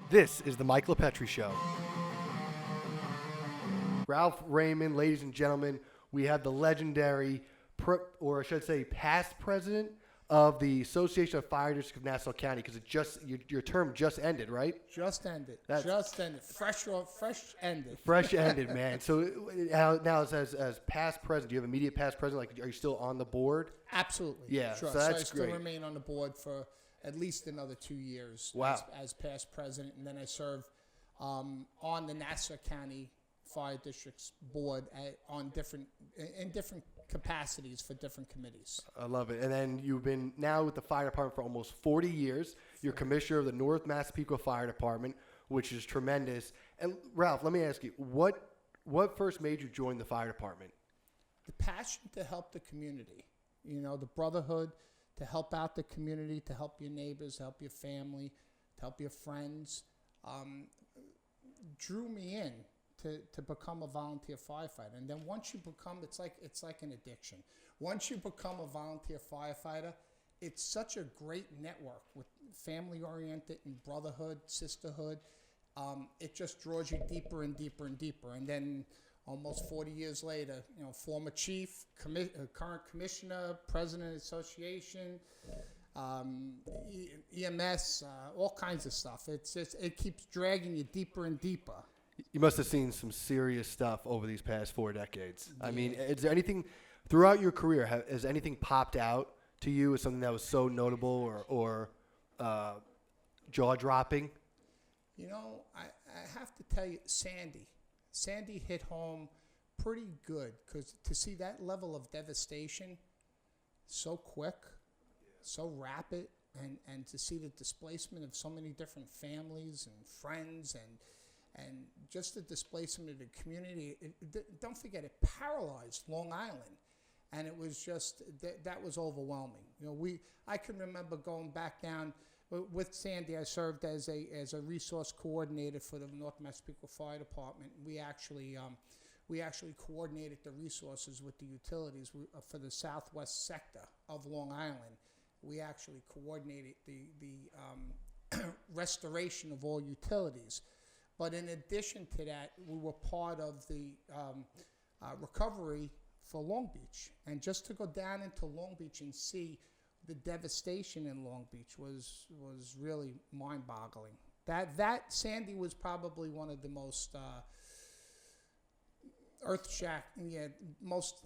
This is the Mike LiPetri Show. Ralph Raymond, ladies and gentlemen, we have the legendary, or I should say past president of the Association of Fire Districts of Nassau County, because your term just ended, right? Just ended. Fresh ended. Fresh ended, man. So now as past president, do you have immediate past president? Like, are you still on the board? Absolutely. Yeah, sure. so that's I still great. remain on the board for at least another 2 years. Wow. As past president, and then I serve on the Nassau County Fire Districts Board in different capacities for different committees. I love it. And then you've been now with the fire department for almost 40 years. You're commissioner of the North Massapequa Fire Department, which is tremendous. And Ralph, let me ask you, what first made you join the fire department? The passion to help the community, the brotherhood, to help out the community, to help your neighbors, to help your family, to help your friends, drew me in to become a volunteer firefighter. And then once you become, it's like an addiction. Once you become a volunteer firefighter, it's such a great network with family-oriented and brotherhood, sisterhood. It just draws you deeper and deeper and deeper. And then almost 40 years later, former chief, current commissioner, president of the association, EMS, all kinds of stuff. It keeps dragging you deeper and deeper. You must have seen some serious stuff over these past 4 decades. Yeah. I mean, is there anything throughout your career, has anything popped out to you as something that was so notable or jaw-dropping? I have to tell you, Sandy hit home pretty good, because to see that level of devastation so quick, so rapid, and to see the displacement of so many different families and friends and just the displacement of the community, don't forget, it paralyzed Long Island. And it was just, that was overwhelming. I can remember going back down with Sandy. I served as a resource coordinator for the North Massapequa Fire Department. We actually coordinated the resources with the utilities for the southwest sector of Long Island. We actually coordinated the restoration of all utilities. But in addition to that, we were part of the recovery for Long Beach. And just to go down into Long Beach and see the devastation in Long Beach was really mind-boggling. That Sandy was probably one of the most most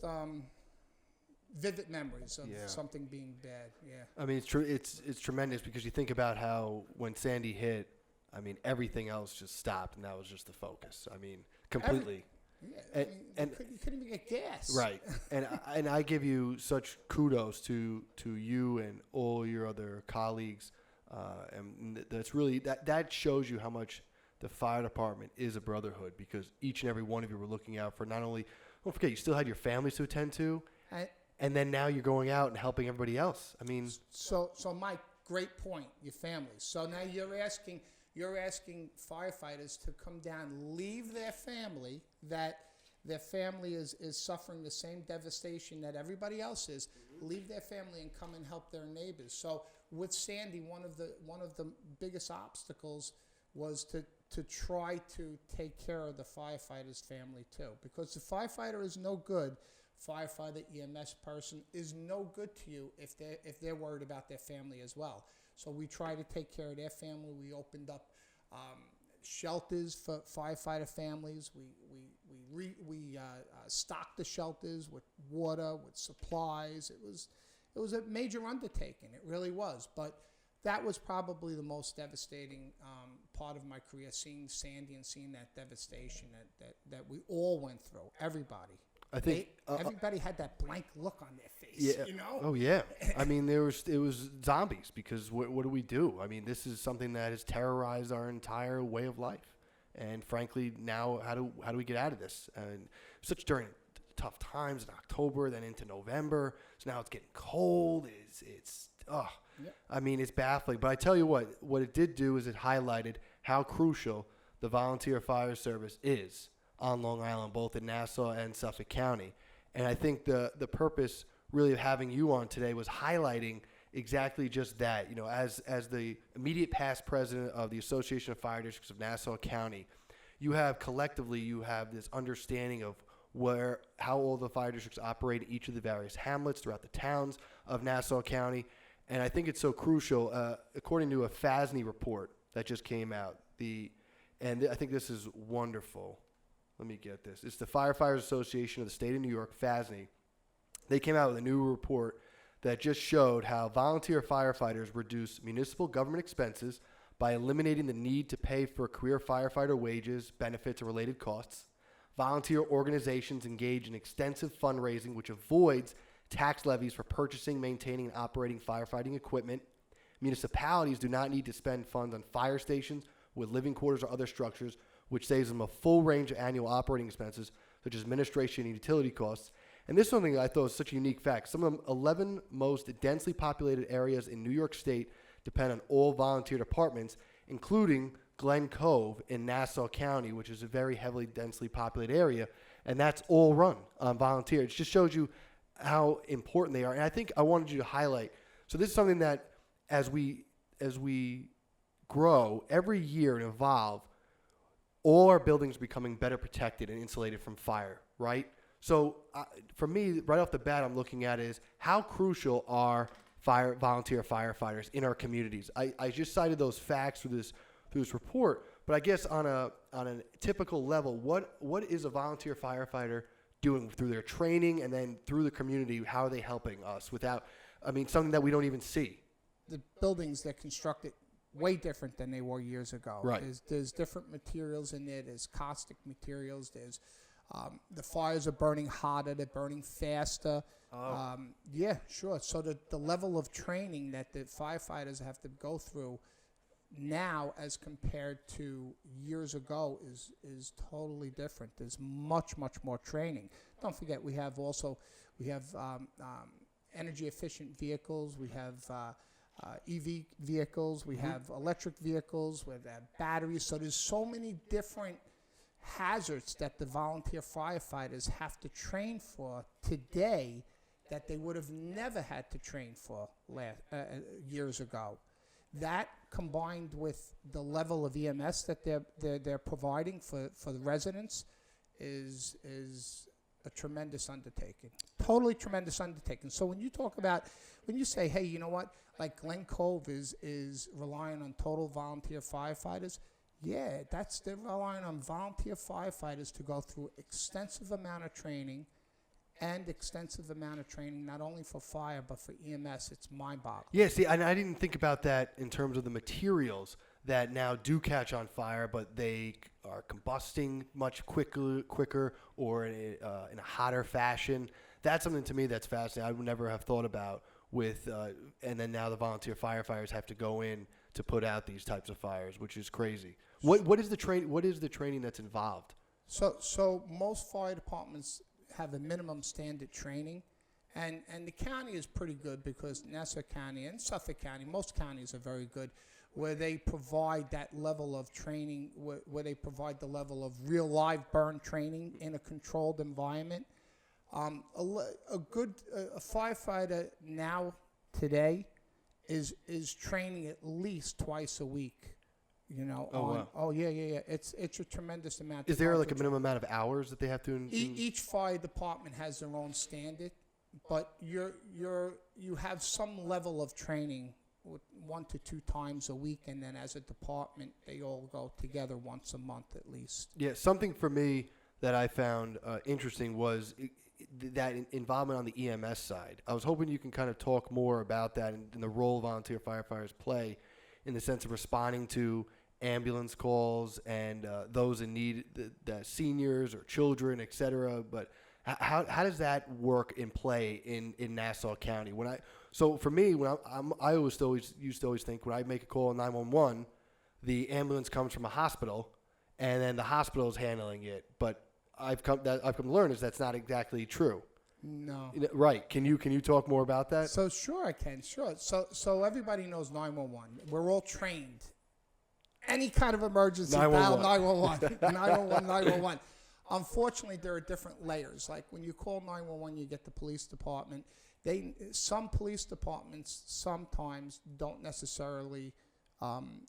vivid memories of something being bad. Yeah. I mean, it's tremendous, because you think about how when Sandy hit, I mean, everything else just stopped, and that was just the focus. I mean, completely. You couldn't even get gas. Right. And I give you such kudos to you and all your other colleagues. And that's really, that shows you how much the fire department is a brotherhood, because each and every one of you were looking out for not only, don't forget, you still had your families to attend to, and then now you're going out and helping everybody else. I mean. So Mike, great point, your families. So now you're asking firefighters to come down, leave their family, that their family is suffering the same devastation that everybody else is, leave their family and come and help their neighbors. So with Sandy, one of the biggest obstacles was to try to take care of the firefighter's family too, because the firefighter is no good. Firefighter, EMS person is no good to you if they're worried about their family as well. So we try to take care of their family. We opened up shelters for firefighter families. We stocked the shelters with water, with supplies. It was a major undertaking. It really was. But that was probably the most devastating part of my career, seeing Sandy and seeing that devastation that we all went through. Everybody. I think everybody had that blank look on their face. Yeah. Oh yeah. I mean, it was zombies, because what do we do? I mean, this is something that has terrorized our entire way of life, and frankly, now how do we get out of this? And such during tough times in October, then into November. So now it's getting cold. I mean, it's baffling. But I tell you what it did do is it highlighted how crucial the volunteer fire service is on Long Island, both in Nassau and Suffolk County. And I think the purpose really of having you on today was highlighting exactly just that. You know, as the immediate past president of the Association of Fire Districts of Nassau County, you have this understanding of how all the fire districts operate in each of the various hamlets throughout the towns of Nassau County. And I think it's so crucial, according to a FASNY report that just came out, and I think this is wonderful. Let me get this. It's the Firefighters Association of the State of New York, FASNY. They came out with a new report that just showed how volunteer firefighters reduce municipal government expenses by eliminating the need to pay for career firefighter wages, benefits, and related costs. Volunteer organizations engage in extensive fundraising, which avoids tax levies for purchasing, maintaining, and operating firefighting equipment. Municipalities do not need to spend funds on fire stations with living quarters or other structures, which saves them a full range of annual operating expenses, such as administration and utility costs. And this is something I thought was such a unique fact. Some of the 11 most densely populated areas in New York State depend on all volunteer departments, including Glen Cove in Nassau County, which is a very heavily densely populated area, and that's all run on volunteers. It just shows you how important they are. And I think I wanted you to highlight, so this is something that as we grow every year and evolve, all our buildings are becoming better protected and insulated from fire, right? So for me, right off the bat, I'm looking at is how crucial are volunteer firefighters in our communities. I just cited those facts through this report, but I guess on a typical level, what is a volunteer firefighter doing through their training and then through the community? How are they helping us something that we don't even see? The buildings they're constructed way different than they were years ago. Right. There's different materials in there. There's caustic materials. There's the fires are burning hotter. They're burning faster. Oh. Yeah, sure. So the level of training that the firefighters have to go through now as compared to years ago is totally different. There's much more training. Don't forget we have energy efficient vehicles. We have EV vehicles. We have electric vehicles. We have batteries. So there's so many different hazards that the volunteer firefighters have to train for today that they would have never had to train for years ago. That combined with the level of EMS that they're providing for the residents is a tremendous undertaking. Totally tremendous undertaking. So when you say, hey, you know what, like Glen Cove is relying on total volunteer firefighters. Yeah, they're relying on volunteer firefighters to go through extensive amount of training not only for fire but for EMS. It's mind-boggling. Yeah, see, and I didn't think about that in terms of the materials that now do catch on fire, but they are combusting much quicker or in a hotter fashion. That's something to me that's fascinating. I would never have thought about and then now the volunteer firefighters have to go in to put out these types of fires, which is crazy. What is the training that's involved? So most fire departments have a minimum standard training, and the county is pretty good because Nassau County and Suffolk County, most counties are very good, where they provide that level of training, where they provide the level of real live burn training in a controlled environment. A firefighter now today is training at least twice a week. You know. Wow. Oh yeah. It's a tremendous amount. Is there like a minimum amount of hours that they have to? Each fire department has their own standard, but you have some level of training with 1 to 2 times a week, and then as a department they all go together once a month at least. Yeah, something for me that I found interesting was that involvement on the EMS side. I was hoping you can kind of talk more about that and the role volunteer firefighters play in the sense of responding to ambulance calls and those in need, the seniors or children, etc. But how does that work in play in Nassau County? So for me, I used to always think when I make a call on 911, the ambulance comes from a hospital, and then the hospital is handling it. But I've come to learn is that's not exactly true. No. Right. Can you talk more about that? So sure I can. Sure. So everybody knows 911. We're all trained. Any kind of emergency, dial 911. 911. Unfortunately, there are different layers. Like when you call 911, you get the police department. Some police departments sometimes don't necessarily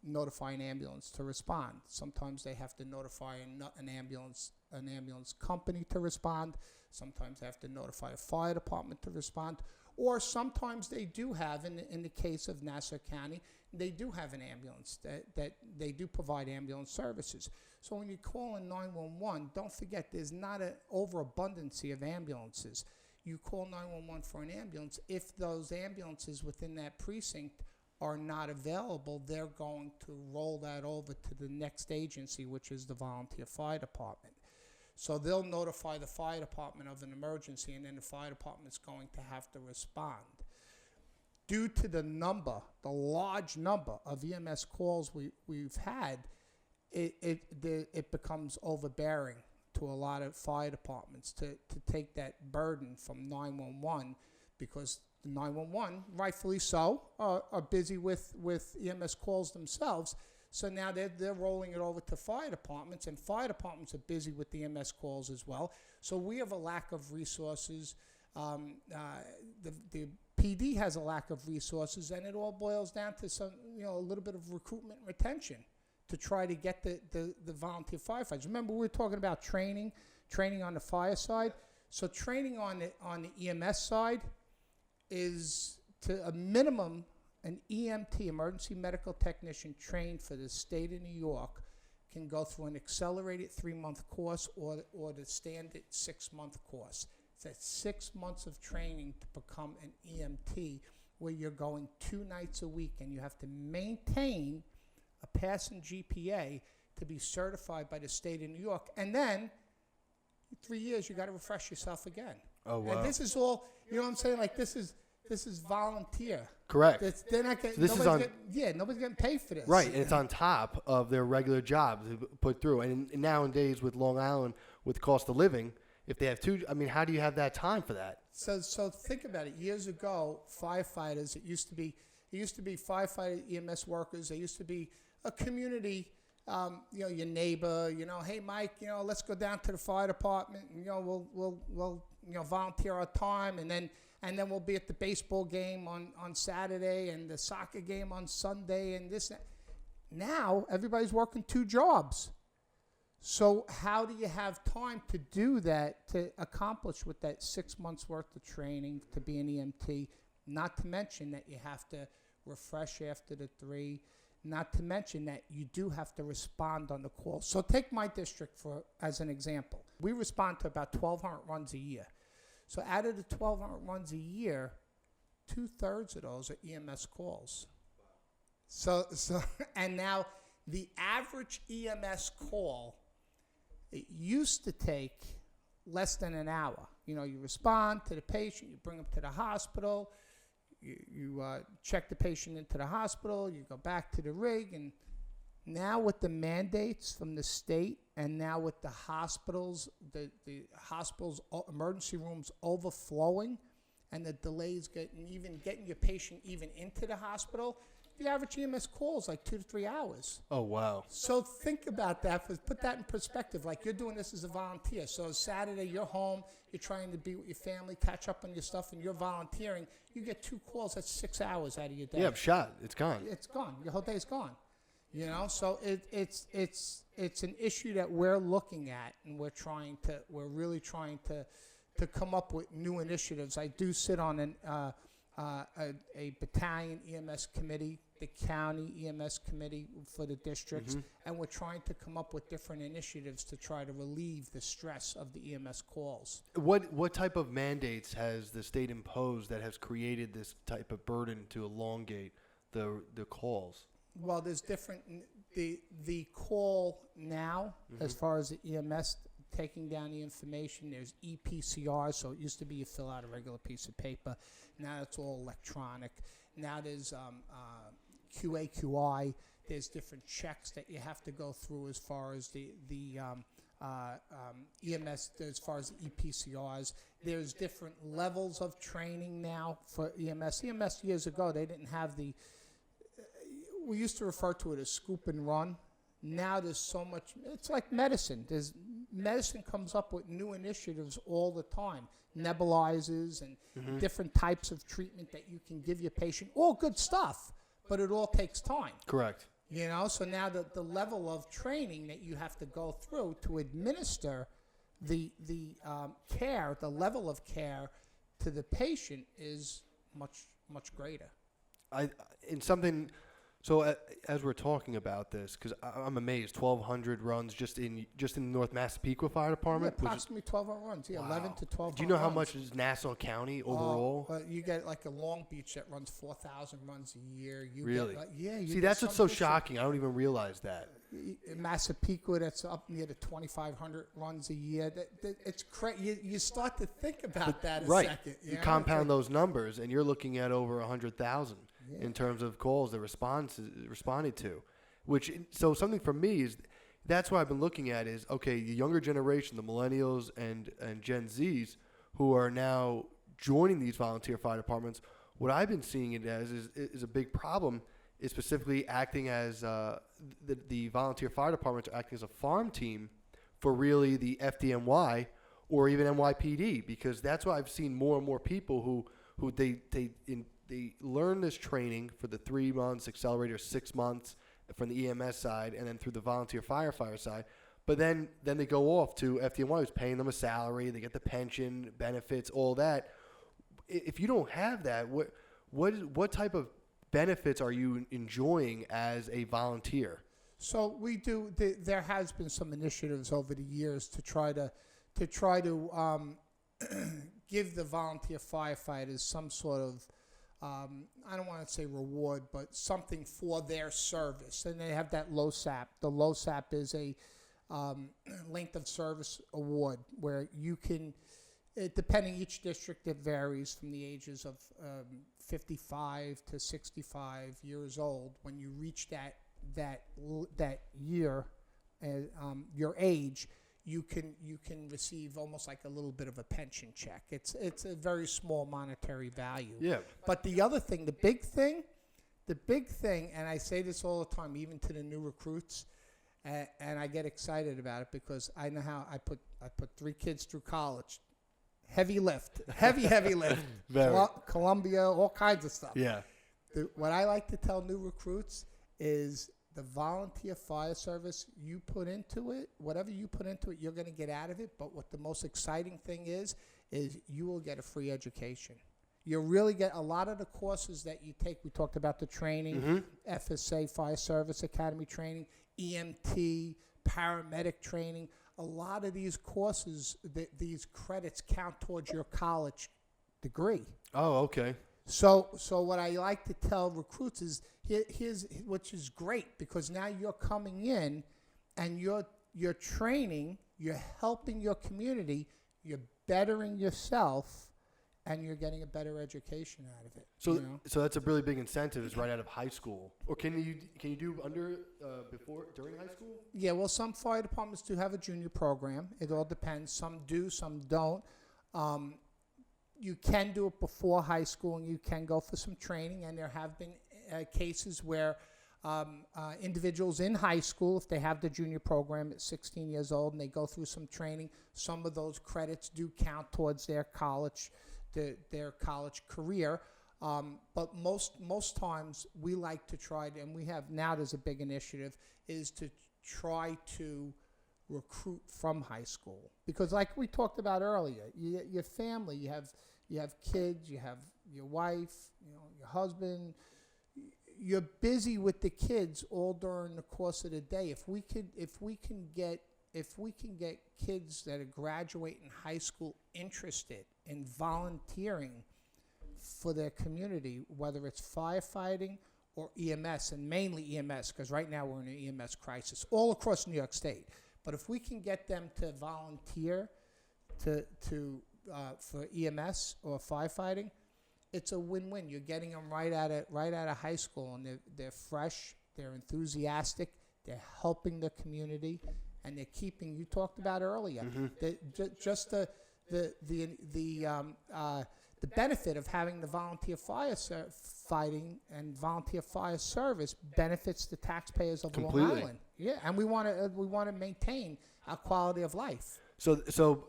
notify an ambulance to respond. Sometimes they have to notify an ambulance company to respond. Sometimes they have to notify a fire department to respond. Or sometimes they do have, in the case of Nassau County, they do have an ambulance that they do provide ambulance services. So when you call in 911, don't forget there's not an overabundance of ambulances. You call 911 for an ambulance. If those ambulances within that precinct are not available, they're going to roll that over to the next agency, which is the volunteer fire department. So they'll notify the fire department of an emergency, and then the fire department's going to have to respond. Due to the large number of EMS calls we've had, it becomes overbearing to a lot of fire departments to take that burden from 911, because 911, rightfully so, are busy with EMS calls themselves. So now they're rolling it over to fire departments, and fire departments are busy with the EMS calls as well. So we have a lack of resources. The PD has a lack of resources, and it all boils down to a little bit of recruitment and retention to try to get the volunteer firefighters. Remember, we were talking about training on the fire side. So training on the EMS side is to a minimum an EMT, emergency medical technician trained for the state of New York, can go through an accelerated 3-month course or the standard 6-month course. It's that 6 months of training to become an EMT, where you're going 2 nights a week and you have to maintain a passing GPA to be certified by the state of New York. And then 3 years, you got to refresh yourself again. Oh, wow. And this is all, you know what I'm saying? Like, this is volunteer. Correct. They're not getting. So nobody's getting paid for this. Right, and it's on top of their regular job to put through. And nowadays with Long Island, with cost of living, if they have how do you have that time for that? So think about it. Years ago, firefighters, it used to be firefighter EMS workers. They used to be a community. Your neighbor. Hey Mike. Let's go down to the fire department. And, we'll volunteer our time, and then we'll be at the baseball game on Saturday and the soccer game on Sunday and this. Now everybody's working 2 jobs. So how do you have time to do that, to accomplish with that 6 months worth of training to be an EMT? Not to mention that you have to refresh after the 3. Not to mention that you do have to respond on the call. So take my district as an example. We respond to about 1,200 runs a year. So out of the 1,200 runs a year, 2/3 of those are EMS calls. So and now the average EMS call, it used to take less than an hour. You respond to the patient, you bring them to the hospital, you check the patient into the hospital, you go back to the rig, and now with the mandates from the state, and now with the hospitals, the hospitals' emergency rooms overflowing, and the delays getting your patient even into the hospital, the average EMS call is like 2 to 3 hours. Oh, wow. So think about that. Put that in perspective. Like, you're doing this as a volunteer. So Saturday, you're home, you're trying to be with your family, catch up on your stuff, and you're volunteering. You get 2 calls. That's 6 hours out of your day. Yeah, I'm shot. It's gone. It's gone. Your whole day's gone. So it's an issue that we're looking at, and we're really trying to come up with new initiatives. I do sit on a battalion EMS committee, the county EMS committee for the districts, and we're trying to come up with different initiatives to try to relieve the stress of the EMS calls. What type of mandates has the state imposed that has created this type of burden to elongate the calls? Well, there's different. The call now, as far as the EMS taking down the information, there's EPCR. So it used to be you fill out a regular piece of paper. Now it's all electronic. Now there's QAQI. There's different checks that you have to go through as far as the EMS, as far as the EPCRs. There's different levels of training now for EMS. EMS years ago, they didn't have we used to refer to it as scoop and run. now there's so much. It's like medicine. Medicine comes up with new initiatives all the time. Nebulizers and different types of treatment that you can give your patient. All good stuff, but it all takes time. Correct. You know, so now the level of training that you have to go through to administer the care, the level of care to the patient is much greater. So as we're talking about this, because I'm amazed, 1,200 runs just in the North Massapequa Fire Department. Yeah, approximately 12 runs. Yeah, wow. 11 to 12. Do you know how runs. Much is Nassau County overall? You get like a Long Beach that runs 4,000 runs a year. You really? Get, See, that's what's so shocking. I don't even realize that. In Massapequa, that's up near the 2,500 runs a year. It's crazy. You start to think about that a second. You compound those numbers, and you're looking at over 100,000 in terms of calls that responded to. So something for me is that's what I've been looking at is, okay, the younger generation, the millennials and Gen Zs who are now joining these volunteer fire departments, what I've been seeing it as is a big problem is specifically acting as the volunteer fire departments are acting as a farm team for really the FDNY or even NYPD, because that's why I've seen more and more people who they learn this training for the 3 months, accelerator 6 months from the EMS side, and then through the volunteer firefighter side. But then they go off to FDNY, who's paying them a salary. They get the pension, benefits, all that. If you don't have that, what type of benefits are you enjoying as a volunteer? So we do. There has been some initiatives over the years to try to give the volunteer firefighters some sort of I don't want to say reward, but something for their service. And they have that LOSAP. The LOSAP is a length of service award where you can, depending each district, it varies from the ages of 55 to 65 years old. When you reach that year, your age, you can receive almost like a little bit of a pension check. It's a very small monetary value. Yeah. But the other thing, the big thing, and I say this all the time, even to the new recruits, and I get excited about it because I know how I put 3 kids through college. Heavy lift. Columbia, all kinds of stuff. Yeah. What I like to tell new recruits is the volunteer fire service you put into it, whatever you put into it, you're going to get out of it. But what the most exciting thing is you will get a free education. You'll really get a lot of the courses that you take. We talked about the training, FSA, Fire Service Academy training, EMT, paramedic training. A lot of these courses, these credits count towards your college degree. Oh, okay. So what I like to tell recruits is here's which is great, because now you're coming in and you're training, you're helping your community, you're bettering yourself, and you're getting a better education out of it. So that's a really big incentive is right out of high school. Or can you do during high school? Yeah, well, some fire departments do have a junior program. It all depends. Some do, some don't. You can do it before high school, and you can go for some training. And there have been cases where individuals in high school, if they have the junior program at 16 years old and they go through some training, some of those credits do count towards their college career. But most times we like to try to, and we have now, there's a big initiative, is to try to recruit from high school, because like we talked about earlier, your family, you have kids, you have your wife, your husband, you're busy with the kids all during the course of the day. If we can get kids that are graduating high school interested in volunteering for their community, whether it's firefighting or EMS, and mainly EMS, because right now we're in an EMS crisis all across New York State. But if we can get them to volunteer for EMS or firefighting, it's a win-win. You're getting them right out of high school, and they're fresh, they're enthusiastic, they're helping the community, and they're keeping. You talked about earlier, just the the benefit of having the volunteer fighting and volunteer fire service benefits the taxpayers of Long Completely. Island. Yeah, and we want to maintain our quality of life. So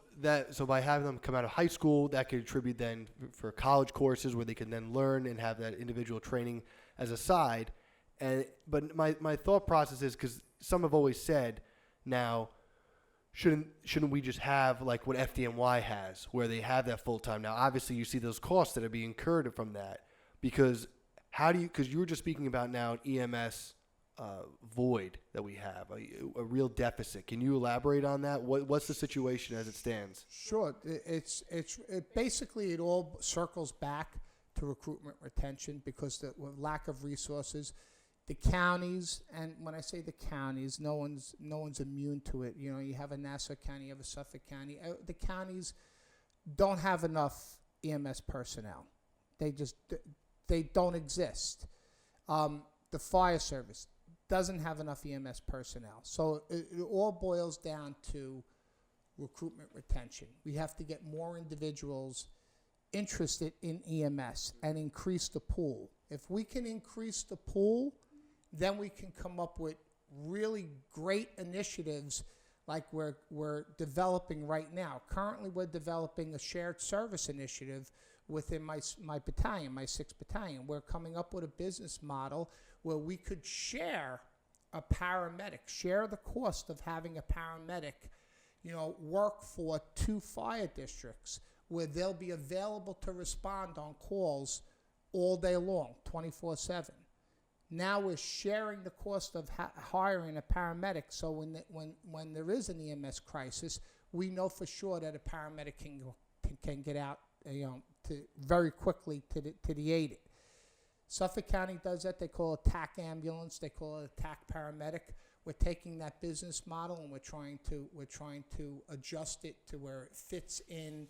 by having them come out of high school, that could contribute then for college courses where they can then learn and have that individual training as a side. But my thought process is, because some have always said, now, shouldn't we just have like what FDNY has, where they have that full time? Now, obviously, you see those costs that are being incurred from that, because you were just speaking about now an EMS void that we have, a real deficit. Can you elaborate on that? What's the situation as it stands? Sure. Basically, it all circles back to recruitment retention, because the lack of resources. The counties, and when I say the counties, no one's immune to it. You know, you have a Nassau County, you have a Suffolk County. The counties don't have enough EMS personnel. They don't exist. The fire service doesn't have enough EMS personnel. So it all boils down to recruitment retention. We have to get more individuals interested in EMS and increase the pool. If we can increase the pool, then we can come up with really great initiatives like we're developing right now. Currently, we're developing a shared service initiative within my battalion, my 6th Battalion. We're coming up with a business model where we could share a paramedic, share the cost of having a paramedic, work for 2 fire districts where they'll be available to respond on calls all day long, 24/7. Now we're sharing the cost of hiring a paramedic, so when there is an EMS crisis, we know for sure that a paramedic can get out, very quickly to the aid. Suffolk County does that. They call it TAC ambulance. They call it a TAC paramedic. We're taking that business model and we're trying to adjust it to where it fits in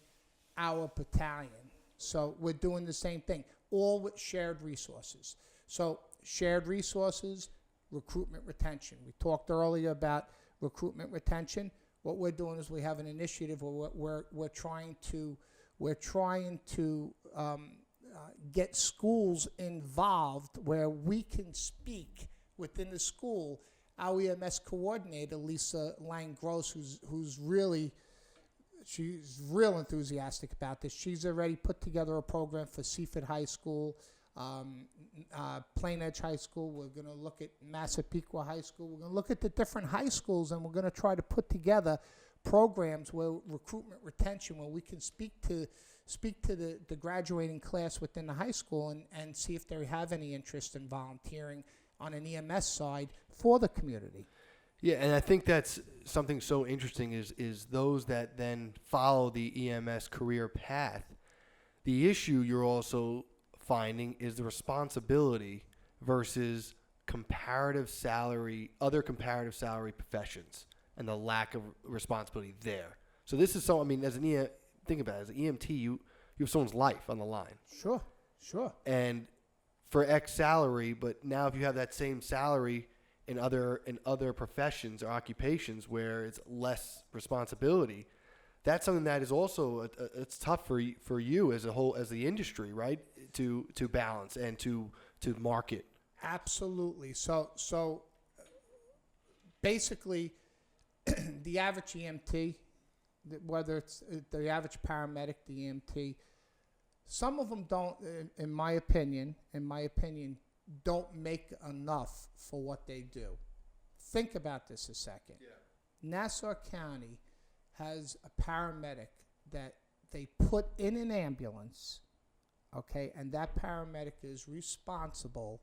our battalion. So we're doing the same thing, all with shared resources. So shared resources, recruitment retention. We talked earlier about recruitment retention. What we're doing is we have an initiative where we're trying to get schools involved where we can speak within the school. Our EMS coordinator, Lisa Lang-Gross, she's real enthusiastic about this. She's already put together a program for Seaford High School, Plain Edge High School. We're going to look at Massapequa High School. We're going to look at the different high schools, and we're going to try to put together programs where recruitment retention, where we can speak to the graduating class within the high school and see if they have any interest in volunteering on an EMS side for the community. Yeah, and I think that's something so interesting is those that then follow the EMS career path. The issue you're also finding is the responsibility versus other comparative salary professions, and the lack of responsibility there. So this is think about it, as an EMT, you have someone's life on the line. Sure. And for X salary, but now if you have that same salary in other professions or occupations where it's less responsibility, that's something that is also it's tough for you as a whole, as the industry, right? To balance and to market. Absolutely. So basically, the average EMT, whether it's the average paramedic, the EMT, some of them don't, in my opinion, don't make enough for what they do. Think about this a second. Yeah. Nassau County has a paramedic that they put in an ambulance, okay, and that paramedic is responsible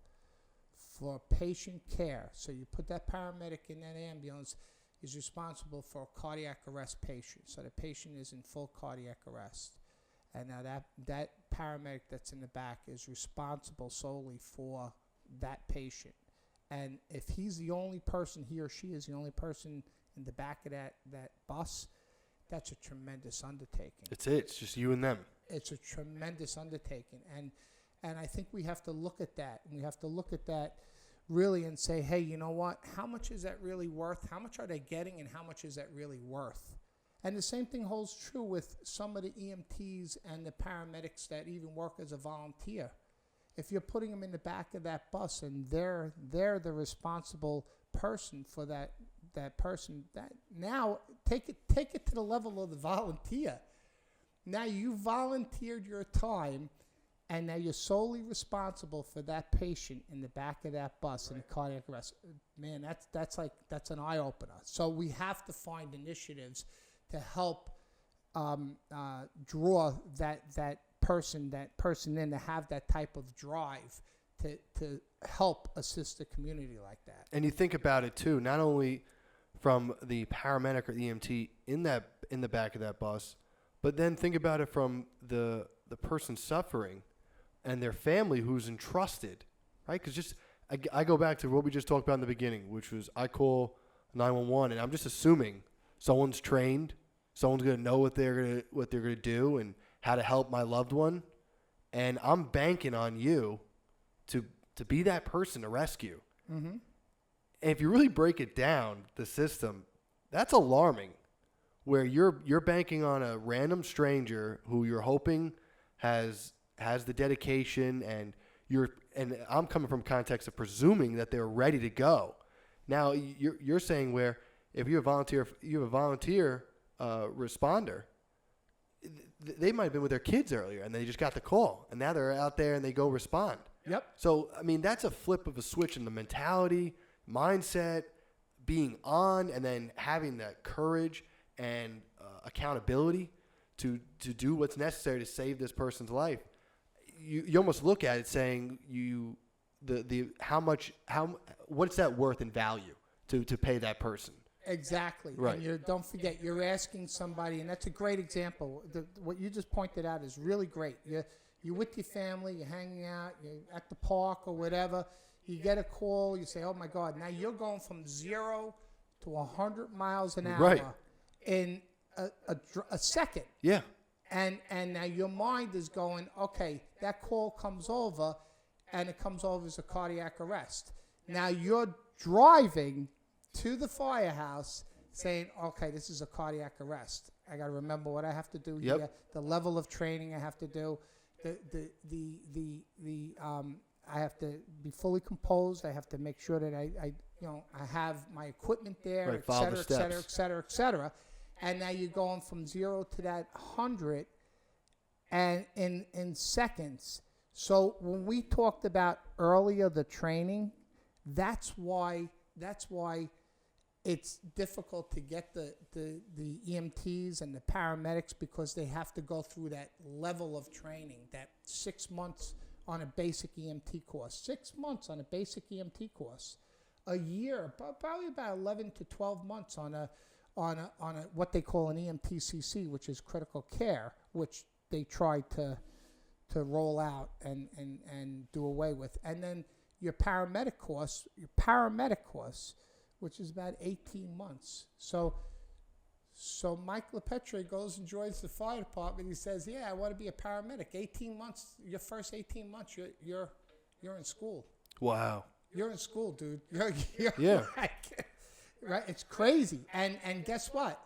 for patient care. So you put that paramedic in that ambulance, is responsible for a cardiac arrest patient. So the patient is in full cardiac arrest. And now that paramedic that's in the back is responsible solely for that patient. And if he's the only person, he or she is the only person in the back of that bus, that's a tremendous undertaking. It's just you and them. It's a tremendous undertaking. And I think we have to look at that. And we have to look at that really and say, hey, you know what? How much is that really worth? How much are they getting, and how much is that really worth? And the same thing holds true with some of the EMTs and the paramedics that even work as a volunteer. If you're putting them in the back of that bus and they're the responsible person for that person, that now take it to the level of the volunteer. Now you volunteered your time, and now you're solely responsible for that patient in the back of that bus in a cardiac arrest. Man, that's an eye opener. So we have to find initiatives to help draw that person in, to have that type of drive to help assist the community like that. And you think about it too, not only from the paramedic or EMT in the back of that bus, but then think about it from the person suffering and their family who's entrusted, right? Because I go back to what we just talked about in the beginning, which was I call 911, and I'm just assuming someone's trained, someone's going to know what they're going to do and how to help my loved one, and I'm banking on you to be that person to rescue. Mm-hmm. And if you really break it down, the system, that's alarming, where you're banking on a random stranger who you're hoping has the dedication, and I'm coming from context of presuming that they're ready to go. Now you're saying where if you're a volunteer responder, they might have been with their kids earlier and they just got the call, and now they're out there and they go respond. Yep. So I mean, that's a flip of a switch in the mentality, mindset, being on, and then having that courage and accountability to do what's necessary to save this person's life. You almost look at it saying what's that worth in value to pay that person? Exactly. Right. And don't forget, you're asking somebody, and that's a great example. What you just pointed out is really great. You're with your family, you're hanging out, you're at the park or whatever. You get a call, you say, oh my God, now you're going from 0 to 100 miles an hour right. in a second. Yeah. And now your mind is going, okay, that call comes over, and it comes over as a cardiac arrest. Now you're driving to the firehouse saying, okay, this is a cardiac arrest. I got to remember what I have to do here, the level of training I have to do, I have to be fully composed. I have to make sure that I have my equipment there, right, et cetera. And now you're going from 0 to that 100 and in seconds. So when we talked about earlier the training, that's why it's difficult to get the EMTs and the paramedics, because they have to go through that level of training, that 6 months on a basic EMT course, 6 months on a basic EMT course, a year, probably about 11 to 12 months on a what they call an EMTCC, which is critical care, which they tried to roll out and do away with. And then your paramedic course, which is about 18 months. So Mike LiPetri goes and joins the fire department. He says, yeah, I want to be a paramedic. 18 months, your first 18 months, you're in school. Wow. You're in school, dude. You're yeah. Right? It's crazy. And guess what?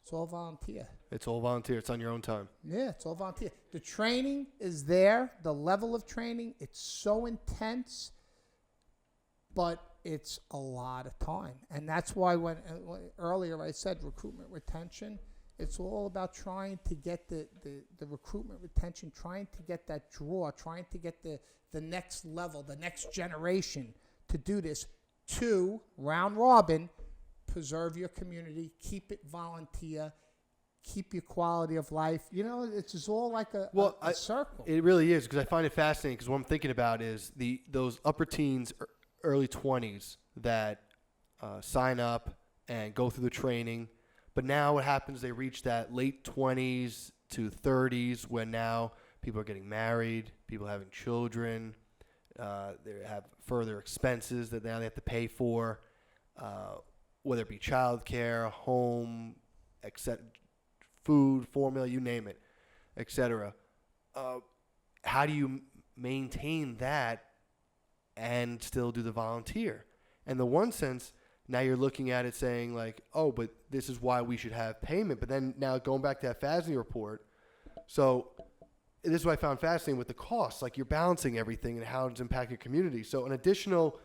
It's all volunteer. It's all volunteer. It's on your own time. Yeah, it's all volunteer. The training is there. The level of training, it's so intense, but it's a lot of time. And that's why when earlier I said recruitment retention, it's all about trying to get the recruitment retention, trying to get that draw, trying to get the next level, the next generation to do this, to round robin, preserve your community, keep it volunteer, keep your quality of life. You know, it's just all like a circle. It really is, because I find it fascinating, because what I'm thinking about is those upper teens, early 20s that sign up and go through the training. But now what happens, they reach that late 20s to 30s when now people are getting married, people are having children, they have further expenses that now they have to pay for, whether it be childcare, home, food, formula, you name it, etc. How do you maintain that and still do the volunteer? And the one sense, now you're looking at it saying like, oh, but this is why we should have payment. But then now going back to that FASNY report, so this is what I found fascinating with the costs. Like you're balancing everything and how it's impacting your community. So an additional,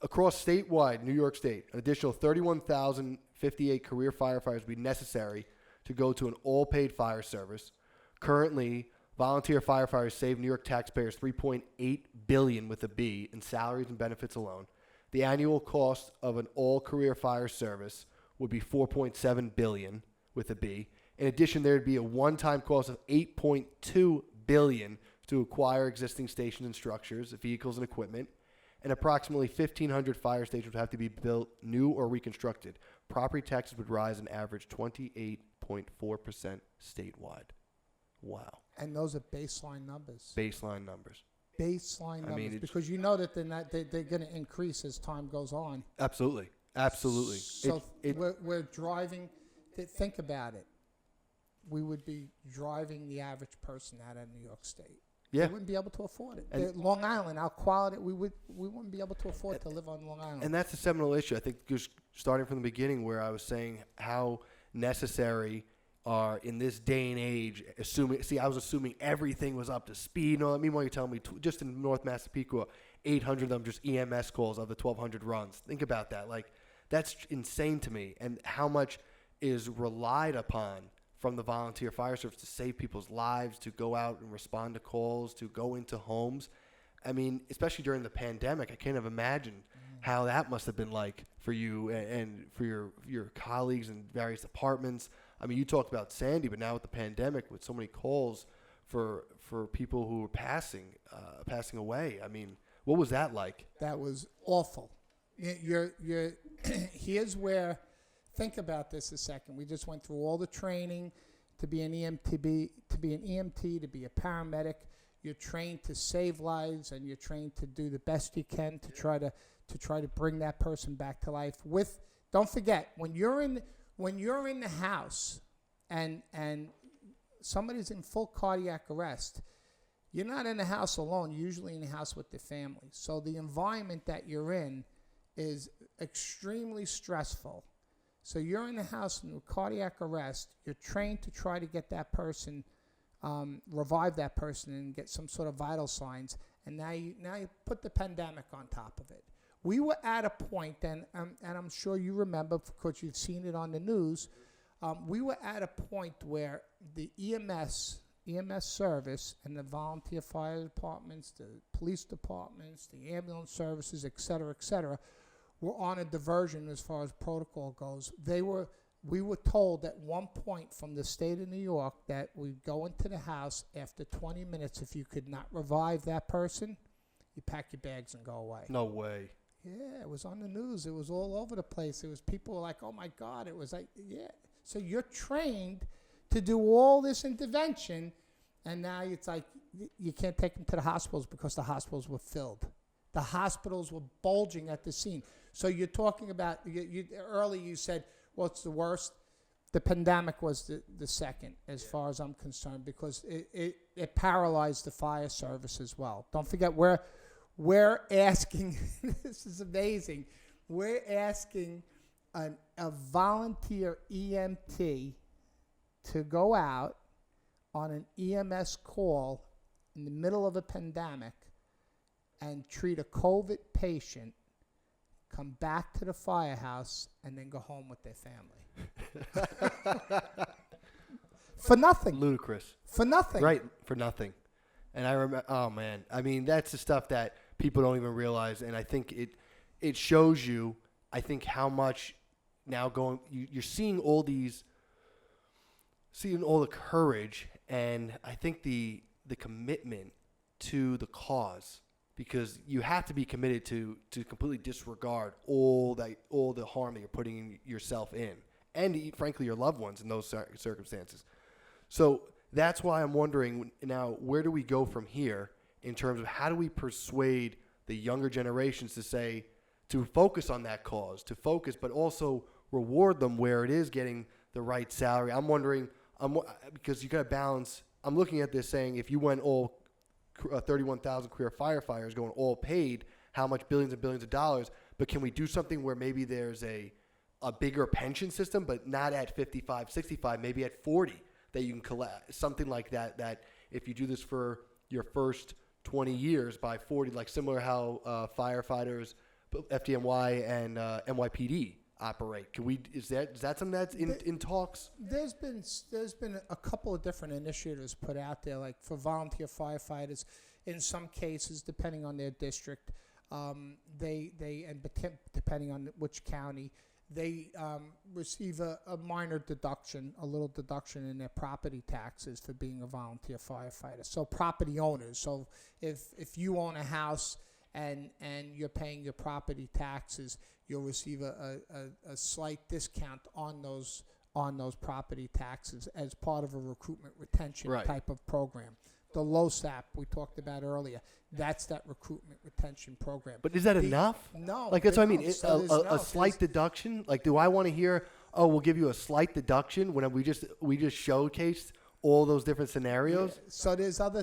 across statewide, New York State, an additional 31,058 career firefighters would be necessary to go to an all-paid fire service. Currently, volunteer firefighters save New York taxpayers $3.8 billion with a B in salaries and benefits alone. The annual cost of an all-career fire service would be $4.7 billion with a B. In addition, there would be a one-time cost of $8.2 billion to acquire existing stations and structures, vehicles and equipment, and approximately 1,500 fire stations would have to be built new or reconstructed. Property taxes would rise an average 28.4% statewide. Wow. And those are baseline numbers. Baseline numbers. Baseline numbers, because you know that they're going to increase as time goes on. Absolutely. Absolutely. So we're driving. Think about it. We would be driving the average person out of New York State. Yeah. They wouldn't be able to afford it. Long Island, our quality, we wouldn't be able to afford to live on Long Island. And that's the seminal issue. I think just starting from the beginning where I was saying how necessary are in this day and age, I was assuming everything was up to speed. You know, meanwhile, you're telling me just in North Massapequa, 800 of them just EMS calls of the 1,200 runs. Think about that. Like, that's insane to me. And how much is relied upon from the volunteer fire service to save people's lives, to go out and respond to calls, to go into homes. I mean, especially during the pandemic, I can't even imagine how that must have been like for you and for your colleagues in various departments. I mean, you talked about Sandy, but now with the pandemic, with so many calls for people who were passing away. I mean, what was that like? That was awful. You're here's where, think about this a second. We just went through all the training to be an EMT, to be a paramedic. You're trained to save lives, and you're trained to do the best you can to try to bring that person back to life. Don't forget, when you're in the house and somebody's in full cardiac arrest, you're not in the house alone. You're usually in the house with the family. So the environment that you're in is extremely stressful. So you're in the house in cardiac arrest. You're trained to try to get that person, revive that person and get some sort of vital signs. And now you put the pandemic on top of it. We were at a point, and I'm sure you remember because you've seen it on the news, we were at a point where the EMS service and the volunteer fire departments, the police departments, the ambulance services, et cetera, were on a diversion as far as protocol goes. We were told at one point from the state of New York that we'd go into the house after 20 minutes. If you could not revive that person, you pack your bags and go away. No way. Yeah, it was on the news. It was all over the place. It was people were like, oh my God. It was like, yeah. So you're trained to do all this intervention, and now it's like you can't take them to the hospitals because the hospitals were filled. The hospitals were bulging at the scene. So you're talking about, earlier you said, what's the worst? The pandemic was the second, as far as I'm concerned, because it paralyzed the fire service as well. Don't forget, we're asking, this is amazing, we're asking a volunteer EMT to go out on an EMS call in the middle of a pandemic and treat a COVID patient, come back to the firehouse, and then go home with their family. For nothing. Ludicrous. For nothing. Right, for nothing. And I remember, oh man, I mean, that's the stuff that people don't even realize, and I think it shows you, I think, how much now you're seeing all the courage, and I think the commitment to the cause, because you have to be committed to completely disregard all the harm that you're putting yourself in, and frankly your loved ones in those circumstances. So that's why I'm wondering now, where do we go from here in terms of how do we persuade the younger generations to focus on that cause, but also reward them where it is getting the right salary. I'm wondering, because you got to balance. I'm looking at this saying, if you went all 31,000 career firefighters going all paid, how much billions and billions of dollars? but can we do something where maybe there's a bigger pension system, but not at 55, 65, maybe at 40 that you can collect, something like that, that if you do this for your first 20 years by 40, like similar how firefighters, FDNY and NYPD operate. Is that something that's in talks? There's been a couple of different initiatives put out there, like for volunteer firefighters. In some cases, depending on their district, depending on which county, they receive a minor deduction, a little deduction in their property taxes for being a volunteer firefighter. So property owners. So if you own a house and you're paying your property taxes, you'll receive a slight discount on those property taxes as part of a recruitment retention type of program. The LoSAP we talked about earlier, that's that recruitment retention program. But is that enough? No. Like, that's what I mean. A slight deduction? Like, do I want to hear, oh, we'll give you a slight deduction when we just showcased all those different scenarios? Yeah. So there's other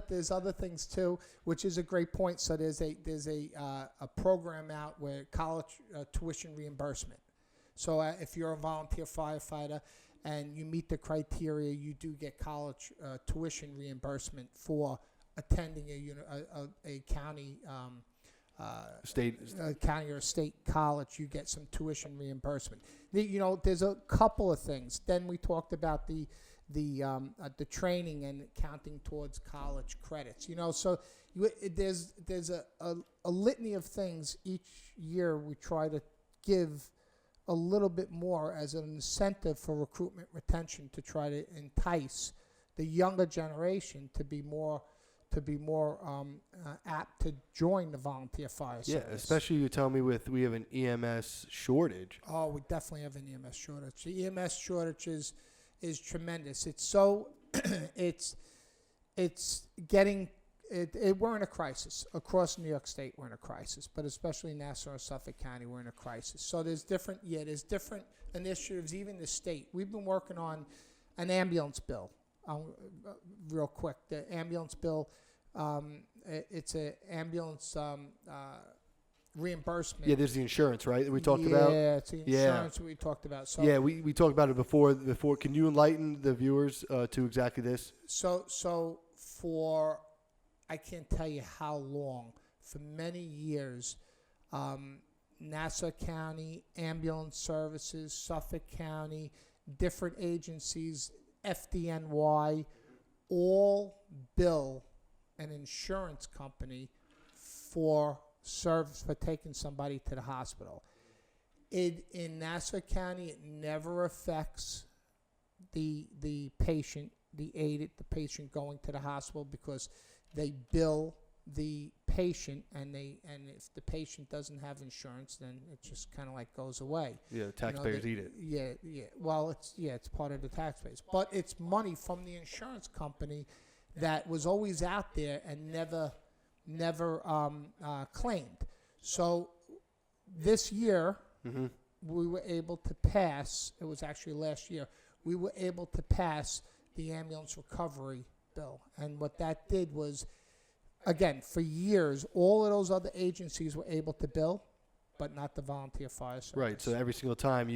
things too, which is a great point. So there's a program out where college tuition reimbursement. So if you're a volunteer firefighter and you meet the criteria, you do get college tuition reimbursement for attending a county county or state college. You get some tuition reimbursement. There's a couple of things. Then we talked about the training and counting towards college credits. So there's a litany of things each year we try to give a little bit more as an incentive for recruitment retention to try to entice the younger generation to be more apt to join the volunteer fire service. Yeah, especially you tell me we have an EMS shortage. Oh, we definitely have an EMS shortage. The EMS shortage is tremendous. It's so it's getting it. We're in a crisis across New York State. We're in a crisis, but especially Nassau and Suffolk County, we're in a crisis. So there's different initiatives. Even the state, we've been working on an ambulance bill. Real quick, the ambulance bill. It's an ambulance reimbursement. Yeah, there's the insurance, right? That we talked about. Yeah, it's the insurance we talked about. So yeah, we talked about it before. Can you enlighten the viewers to exactly this? So for I can't tell you how long, for many years, Nassau County, ambulance services, Suffolk County, different agencies, FDNY, all bill an insurance company for service for taking somebody to the hospital. In Nassau County, it never affects the patient, the patient going to the hospital, because they bill the patient, and if the patient doesn't have insurance, then it just kind of like goes away. Yeah, the taxpayers eat it. Yeah. Well, it's part of the taxpayers, but it's money from the insurance company that was always out there and never claimed. So this year, we were able to pass. It was actually last year. We were able to pass the ambulance recovery bill, and what that did was, again, for years, all of those other agencies were able to bill, but not the volunteer fire service. Right. So every single time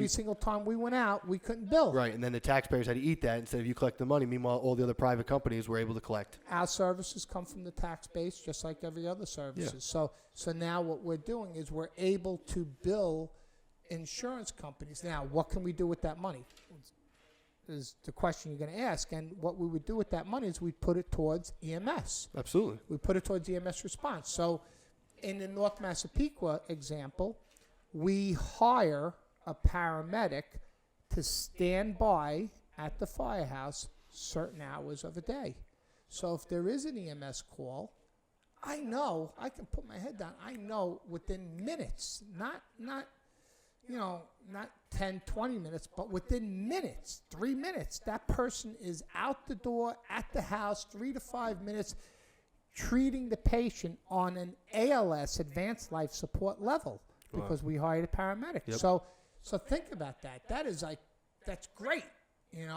single time we went out, we couldn't bill. Right, and then the taxpayers had to eat that instead of you collect the money. Meanwhile, all the other private companies were able to collect. Our services come from the tax base, just like every other services. Yeah. So now what we're doing is we're able to bill insurance companies. Now, what can we do with that money? Is the question you're going to ask. And what we would do with that money is we'd put it towards EMS. Absolutely. We put it towards EMS response. So in the North Massapequa example, we hire a paramedic to stand by at the firehouse certain hours of a day. So if there is an EMS call, I know, I can put my head down, I know within minutes, not 10, 20 minutes, but within minutes, 3 minutes, that person is out the door, at the house, 3 to 5 minutes, treating the patient on an ALS, advanced life support level, because we hired a paramedic. Yep. So think about that. That's great.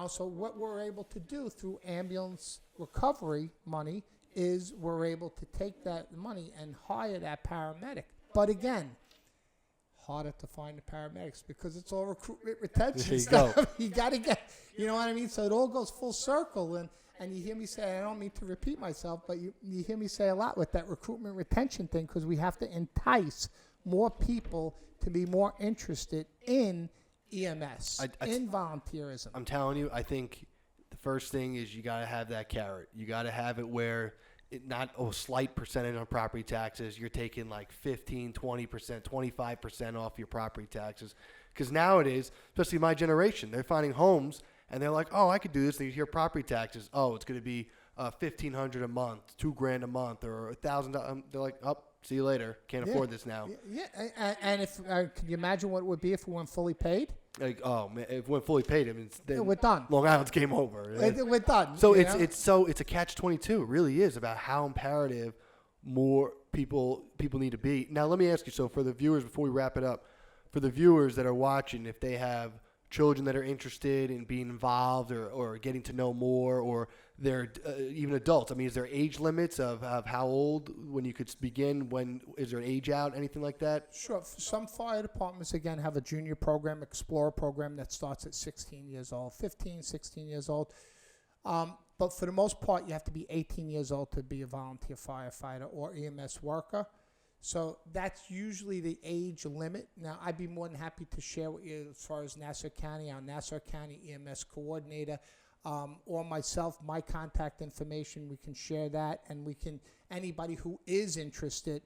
So what we're able to do through ambulance recovery money is we're able to take that money and hire that paramedic. But again, harder to find the paramedics because it's all recruitment retention There you stuff. go. You got to get, you know what I mean? So it all goes full circle. And you hear me say, I don't mean to repeat myself, but you hear me say a lot with that recruitment retention thing because we have to entice more people to be more interested in EMS, in volunteerism. I'm telling you, I think the first thing is you got to have that carrot. You got to have it where not a slight percentage on property taxes. You're taking like 15, 20%, 25% off your property taxes. Because nowadays, especially my generation, they're finding homes and they're like, oh, I could do this. And you hear property taxes. Oh, it's going to be $1,500 a month, $2,000 a month, or $1,000. They're like, oh, see you later. Can't afford this now. Yeah, and if can you imagine what it would be if we weren't fully paid? Like, oh man, if we're fully paid, I mean, then we're done. Long Island's game over. We're done. So it's a catch-22. It really is about how imperative more people need to be. Now, let me ask you. So for the viewers, before we wrap it up, for the viewers that are watching, if they have children that are interested in being involved or getting to know more, or they're even adults. I mean, is there age limits of how old when you could begin? When is there an age out? Anything like that? Sure. Some fire departments, again, have a junior program, Explorer program that starts at 16 years old, 15, 16 years old. But for the most part, you have to be 18 years old to be a volunteer firefighter or EMS worker. So that's usually the age limit. Now, I'd be more than happy to share with you as far as Nassau County, our Nassau County EMS coordinator, or myself, my contact information. We can share that, and anybody who is interested,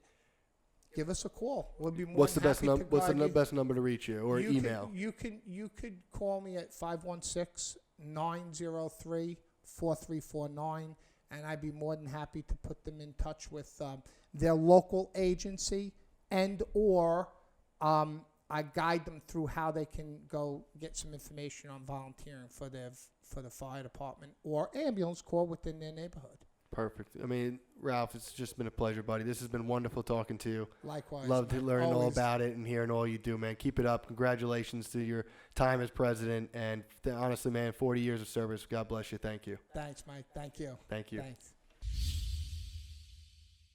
give us a call. We'll be more than happy to guide you. What's the best number to reach you, or email? You could call me at 516-903-4349, and I'd be more than happy to put them in touch with their local agency, and or I guide them through how they can go get some information on volunteering for the fire department or ambulance corps within their neighborhood. Perfect. I mean, Ralph, it's just been a pleasure, buddy. This has been wonderful talking to you. Likewise. Love to learn all Always. about it and hearing all you do, man. Keep it up. Congratulations to your time as president. And honestly, man, 40 years of service. God bless you. Thank you. Thanks, Mike. Thank you. Thank you. Thanks.